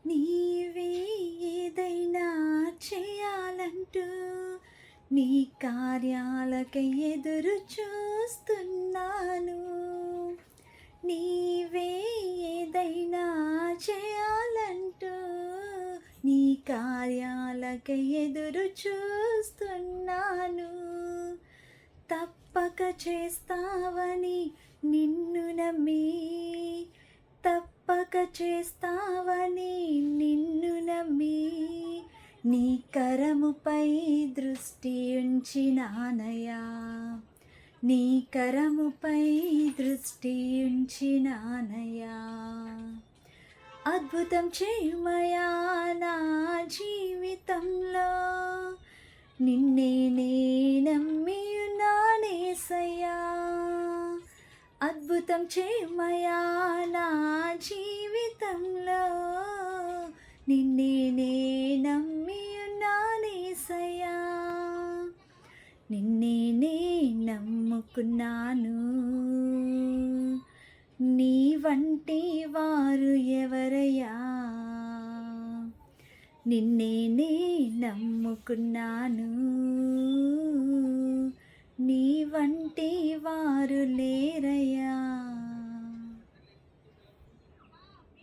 నీవే ఏదైనా చేయాలంటూ నీ కార్యాలకై ఎదురు చూస్తున్నాను. నీవే ఏదైనా చేయాలంటూ నీ కార్యాలకై ఎదురు చూస్తున్నాను. తప్పక చేస్తావని నిన్ను నమ్మి, తప్పక చేస్తావని నిన్ను నమ్మి, నీ కరముపై దృష్టి ఉంచినానయా, నీ కరముపై దృష్టి ఉంచినానయా. అద్భుతం చేయుమయా నా జీవితంలో, నిన్నే నే నమ్మి ఉన్నానేసయ్యా. అద్భుతం చేయుమయా నా జీవితంలో, నిన్నే నే నమ్మి ఉన్నానేసయ్యా. నిన్నే నే నమ్ముకున్నాను, నీ వంటి వారు ఎవరయ్యా. నిన్నే నే నమ్ముకున్నాను,